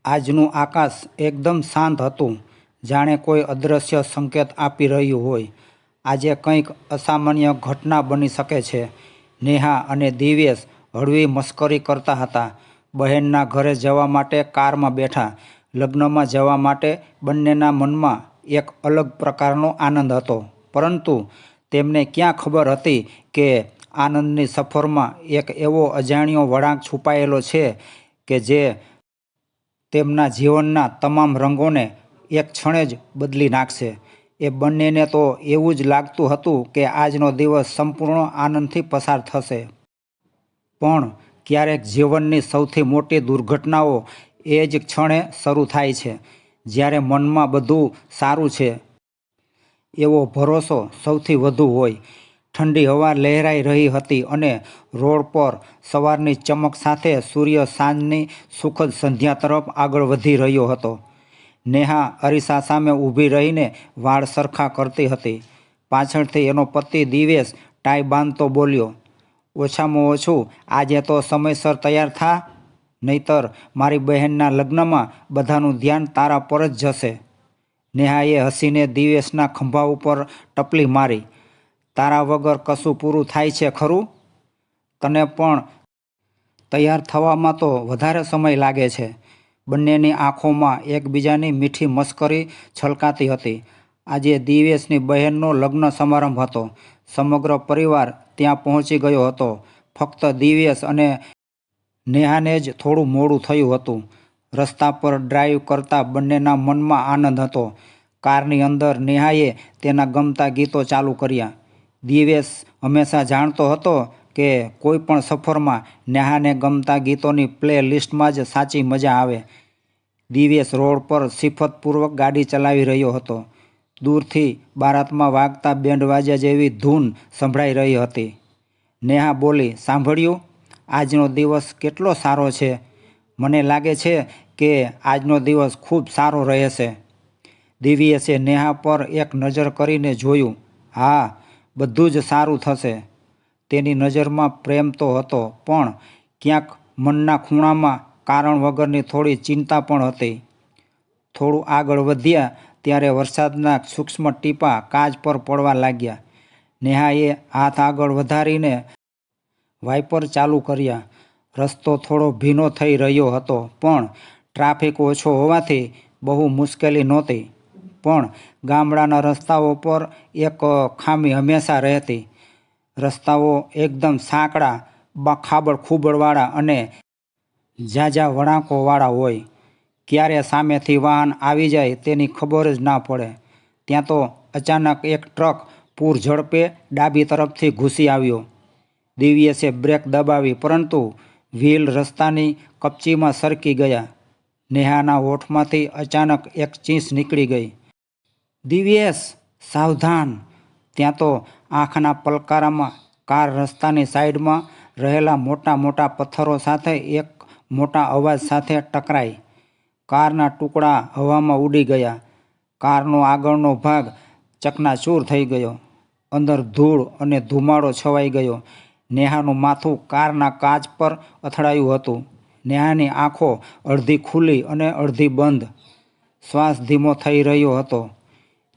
આજનું આકાશ એકદમ શાંત હતું, જાણે કોઈ અદૃશ્ય સંકેત આપી રહ્યું હોય. આજે કંઈક અસામાન્ય ઘટના બની શકે છે. નેહા અને દિવ્યેશ હળવી મસ્કરી કરતા હતા. બહેનના ઘરે જવા માટે કારમાં બેઠા. લગ્નમાં જવા માટે બંનેના મનમાં એક અલગ પ્રકારનો આનંદ હતો, પરંતુ તેમને ક્યાં ખબર હતી કે આનંદની સફરમાં એક એવો અજાણ્યો વળાંક છુપાયેલો છે કે જે તેમના જીવનના તમામ રંગોને એક ક્ષણે જ બદલી નાખશે. એ બંનેને તો એવું જ લાગતું હતું કે આજનો દિવસ સંપૂર્ણ આનંદથી પસાર થશે. પણ ક્યારેક જીવનની સૌથી મોટી દુર્ઘટનાઓ એ જ ક્ષણે શરૂ થાય છે, જ્યારે મનમાં બધું સારું છે એવો ભરોસો સૌથી વધુ હોય. ઠંડી હવા લહેરાઈ રહી હતી અને રોડ પર સવારની ચમક સાથે સૂર્ય સાંજની સુખદ સંધ્યા તરફ આગળ વધી રહ્યો હતો. નેહા અરીસા સામે ઊભી રહીને વાળ સરખા કરતી હતી. પાછળથી એનો પતિ દિવ્યેશ ટાઈ બાંધતો બોલ્યો, "ઓછામાં ઓછું આજે તો સમયસર તૈયાર થા, નહીતર મારી બહેનના લગ્નમાં બધાનું ધ્યાન તારા પર જ જશે." નેહાએ હસીને દિવ્યેશના ખભા ઉપર ટપલી મારી, "તારા વગર કશું પૂરું થાય છે ખરું? તને પણ તૈયાર થવામાં તો વધારે સમય લાગે છે." બંનેની આંખોમાં એકબીજાની મીઠી મસ્કરી છલકાતી હતી. આજે દિવ્યેશની બહેનનો લગ્ન સમારંભ હતો. સમગ્ર પરિવાર ત્યાં પહોંચી ગયો હતો. ફક્ત દિવ્યેશ અને નેહાને જ થોડું મોડું થયું હતું. રસ્તા પર ડ્રાઈવ કરતા બંનેના મનમાં આનંદ હતો. કારની અંદર નેહાએ તેના ગમતા ગીતો ચાલુ કર્યા. દિવ્યેશ હંમેશા જાણતો હતો કે કોઈ પણ સફરમાં નેહાને ગમતા ગીતોની પ્લે લિસ્ટમાં જ સાચી મજા આવે. દિવ્યેશ રોડ પર શિફતપૂર્વક ગાડી ચલાવી રહ્યો હતો. દૂરથી બારાતમાં વાગતા બેન્ડવાજા જેવી ધૂન સંભળાઈ રહી હતી. નેહા બોલી, "સાંભળ્યું? આજનો દિવસ કેટલો સારો છે. મને લાગે છે કે આજનો દિવસ ખૂબ સારો રહેશે." દિવ્યેશે નેહા પર એક નજર કરીને જોયું. હા, બધું જ સારું થશે. તેની નજરમાં પ્રેમ તો હતો, પણ ક્યાંક મનના ખૂણામાં કારણ વગરની થોડી ચિંતા પણ હતી. થોડું આગળ વધ્યા ત્યારે વરસાદના સૂક્ષ્મ ટીપાં કાચ પર પડવા લાગ્યા. નેહાએ હાથ આગળ વધારીને વાઇપર ચાલુ કર્યા. રસ્તો થોડો ભીનો થઈ રહ્યો હતો, પણ ટ્રાફિક ઓછો હોવાથી બહુ મુશ્કેલી નહોતી. પણ ગામડાના રસ્તાઓ પર એક ખામી હંમેશા રહેતી. રસ્તાઓ એકદમ સાંકડા, ખાબડ-ખૂબડવાળા અને ઝાઝા વળાંકોવાળા હોય. ક્યારે સામેથી વાહન આવી જાય તેની ખબર જ ના પડે. ત્યાં તો અચાનક એક ટ્રક પૂર ઝડપે ડાબી તરફથી ઘૂસી આવ્યો. દિવ્યેશે બ્રેક દબાવી, પરંતુ વ્હીલ રસ્તાની કપચીમાં સરકી ગયા. નેહાના હોઠમાંથી અચાનક એક ચીસ નીકળી ગઈ, "દિવ્યેશ, સાવધાન!" ત્યાં તો આંખના પલકારામાં કાર રસ્તાની સાઈડમાં રહેલા મોટા મોટા પથ્થરો સાથે એક મોટા અવાજ સાથે ટકરાઈ. કારના ટુકડા હવામાં ઉડી ગયા. કારનો આગળનો ભાગ ચકનાચૂર થઈ ગયો. અંદર ધૂળ અને ધુમાડો છવાઈ ગયો. નેહાનું માથું કારના કાચ પર અથડાયું હતું. નેહાની આંખો અડધી ખુલ્લી અને અડધી બંધ. શ્વાસ ધીમો થઈ રહ્યો હતો.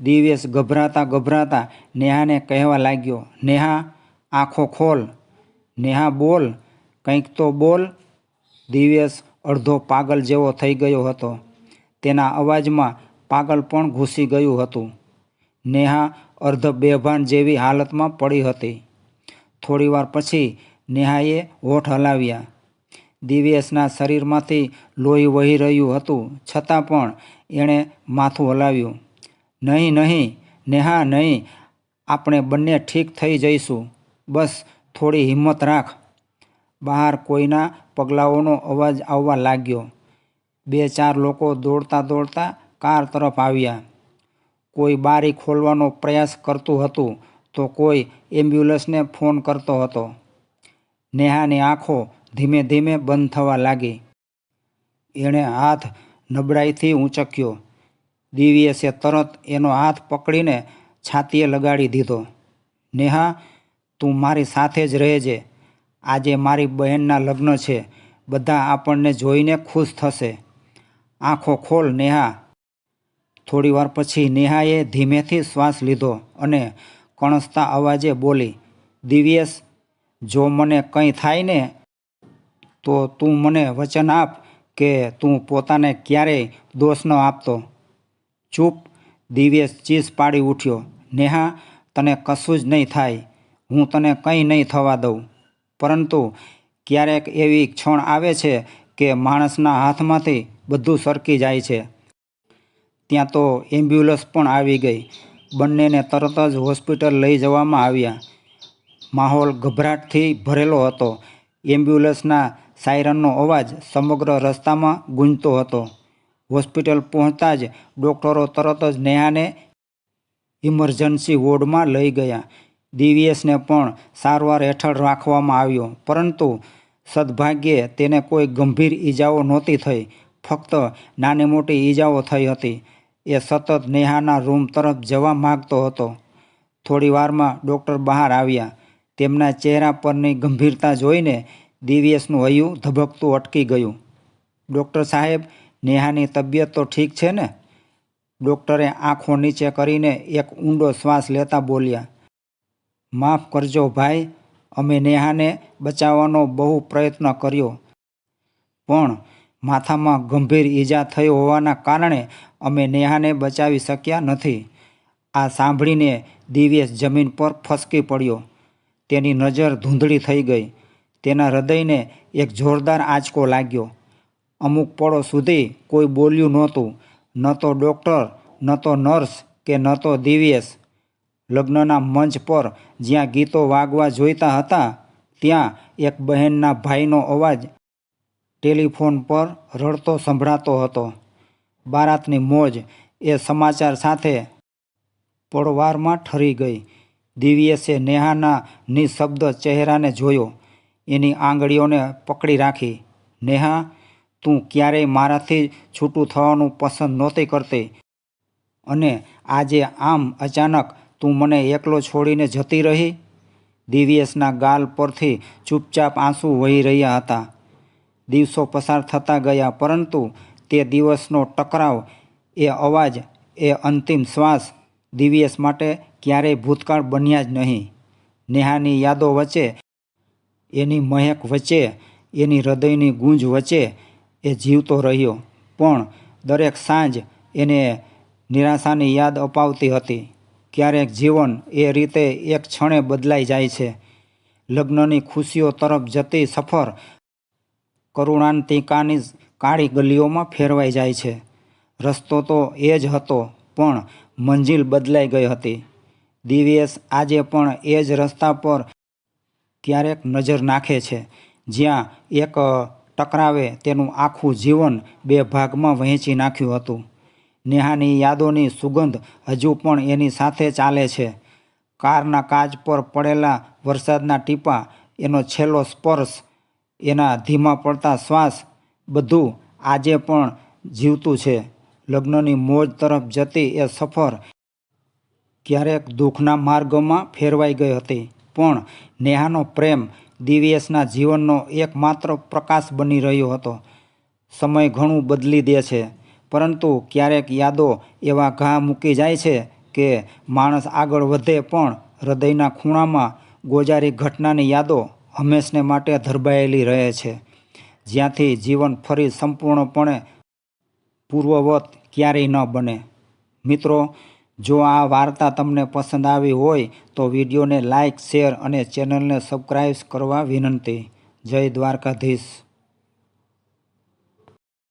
દિવ્યેશ ગભરાતા ગભરાતા નેહાને કહેવા લાગ્યો, "નેહા, આંખો ખોલ. નેહા, બોલ, કંઈક તો બોલ." દિવ્યેશ અડધો પાગલ જેવો થઈ ગયો હતો. તેના અવાજમાં પાગલ પણ ઘૂસી ગયું હતું. નેહા અર્ધ બેભાન જેવી હાલતમાં પડી હતી. થોડીવાર પછી નેહાએ હોઠ હલાવ્યા. દિવ્યેશના શરીરમાંથી લોહી વહી રહ્યું હતું, છતાં પણ એણે માથું હલાવ્યું. "નહીં, નહીં, નેહા, નહીં. આપણે બંને ઠીક થઈ જઈશું. બસ થોડી હિંમત રાખ." બહાર કોઈના પગલાઓનો અવાજ આવવા લાગ્યો. 2-4 લોકો દોડતા દોડતા કાર તરફ આવ્યા. કોઈ બારી ખોલવાનો પ્રયાસ કરતું હતું, તો કોઈ એમ્બ્યુલન્સને ફોન કરતો હતો. નેહાની આંખો ધીમે ધીમે બંધ થવા લાગી. એણે હાથ નબળાઈથી ઊંચક્યો. દિવ્યેશે તરત એનો હાથ પકડીને છાતીએ લગાડી દીધો. "નેહા, તું મારી સાથે જ રહેજે. આજે મારી બહેનના લગ્ન છે. બધા આપણને જોઈને ખુશ થશે." આંખો ખોલ નેહા. થોડીવાર પછી નેહાએ ધીમેથી શ્વાસ લીધો અને કણસતા અવાજે બોલી, દિવ્યેશ, જો મને કંઈ થાય ને તો તું મને વચન આપ કે તું પોતાને ક્યારેય દોષ ન આપતો. ચૂપ. દિવ્યેશ ચીસ પાડી ઉઠ્યો. નેહા, તને કશું જ નહીં થાય. હું તને કંઈ નહીં થવા દઉં. પરંતુ ક્યારેક એવી ક્ષણ આવે છે કે માણસના હાથમાંથી બધું સરકી જાય છે. ત્યાં તો એમ્બ્યુલન્સ પણ આવી ગઈ. બંનેને તરત જ હોસ્પિટલ લઈ જવામાં આવ્યા. માહોલ ગભરાટથી ભરેલો હતો. એમ્બ્યુલન્સના સાયરનનો અવાજ સમગ્ર રસ્તામાં ગૂંજતો હતો. હોસ્પિટલ પહોંચતા જ ડૉક્ટરો તરત જ નેહાને ઇમરજન્સી વોર્ડમાં લઈ ગયા. દિવ્યેશને પણ સારવાર હેઠળ રાખવામાં આવ્યો, પરંતુ સદભાગ્યે તેને કોઈ ગંભીર ઈજાઓ નહોતી થઈ. ફક્ત નાની મોટી ઈજાઓ થઈ હતી. એ સતત નેહાના રૂમ તરફ જવા માગતો હતો. થોડી વારમાં ડૉક્ટર બહાર આવ્યા. તેમના ચહેરા પરની ગંભીરતા જોઈને દિવ્યેશનું હૈયું ધબકતું અટકી ગયું. ડૉક્ટર સાહેબ, નેહાની તબિયત તો ઠીક છે ને? ડૉક્ટરે આંખો નીચે કરીને એક ઊંડો શ્વાસ લેતા બોલ્યા, માફ કરજો ભાઈ, અમે નેહાને બચાવવાનો બહુ પ્રયત્ન કર્યો, પણ માથામાં ગંભીર ઈજા થઈ હોવાના કારણે અમે નેહાને બચાવી શક્યા નથી. આ સાંભળીને દિવ્યેશ જમીન પર ફસકી પડ્યો. તેની નજર ધૂંધળી થઈ ગઈ. તેના હૃદયને એક જોરદાર આંચકો લાગ્યો. અમુક પળો સુધી કોઈ બોલ્યું નહોતું. ન તો ડૉક્ટર, ન તો નર્સ કે ન તો દિવ્યેશ. લગ્નના મંચ પર જ્યાં ગીતો વાગવા જોઈતા હતા, ત્યાં એક બહેનના ભાઈનો અવાજ ટેલિફોન પર રડતો સંભળાતો હતો. બારાતની મોજ એ સમાચાર સાથે પળવારમાં ઠરી ગઈ. દિવ્યેશે નેહાના નિઃશબ્દ ચહેરાને જોયો. એની આંગળીઓને પકડી રાખી. નેહા, તું ક્યારેય મારાથી છૂટું થવાનું પસંદ નહોતી કરતી, અને આજે આમ અચાનક તું મને એકલો છોડીને જતી રહી. દિવ્યેશના ગાલ પરથી ચૂપચાપ આંસુ વહી રહ્યા હતા. દિવસો પસાર થતા ગયા, પરંતુ તે દિવસનો ટકરાવ, એ અવાજ, એ અંતિમ શ્વાસ દિવ્યેશ માટે ક્યારેય ભૂતકાળ બન્યા જ નહીં. નેહાની યાદો વચ્ચે, એની મહેક વચ્ચે, એની હૃદયની ગૂંજ વચ્ચે એ જીવતો રહ્યો. પણ દરેક સાંજ એને નિરાશાની યાદ અપાવતી હતી. ક્યારેક જીવન એ રીતે એક ક્ષણે બદલાઈ જાય છે. લગ્નની ખુશીઓ તરફ જતી સફર કરુણાંતિકાની કાળી ગલીઓમાં ફેરવાઈ જાય છે. રસ્તો તો એ જ હતો, પણ મંજિલ બદલાઈ ગઈ હતી. દિવ્યેશ આજે પણ એ જ રસ્તા પર ક્યારેક નજર નાખે છે, જ્યાં એક ટકરાવે તેનું આખું જીવન બે ભાગમાં વહેંચી નાખ્યું હતું. નેહાની યાદોની સુગંધ હજુ પણ એની સાથે ચાલે છે. કારના કાચ પર પડેલા વરસાદના ટીપાં, એનો છેલ્લો સ્પર્શ, એના ધીમા પડતા શ્વાસ, બધું આજે પણ જીવતું છે. લગ્નની મોજ તરફ જતી એ સફર ક્યારેક દુઃખના માર્ગમાં ફેરવાઈ ગઈ હતી, પણ નેહાનો પ્રેમ દિવ્યેશના જીવનનો એકમાત્ર પ્રકાશ બની રહ્યો હતો. સમય ઘણું બદલી દે છે, પરંતુ ક્યારેક યાદો એવા ઘા મૂકી જાય છે કે માણસ આગળ વધે પણ હૃદયના ખૂણામાં ગોજારી ઘટનાની યાદો હંમેશને માટે ધરબાયેલી રહે છે, જ્યાંથી જીવન ફરી સંપૂર્ણપણે પૂર્વવત ક્યારેય ન બને. મિત્રો, જો આ વાર્તા તમને પસંદ આવી હોય તો વિડીયોને લાઇક, શેર અને ચેનલને સબસ્ક્રાઈબ કરવા વિનંતી. જય દ્વારકાધીશ.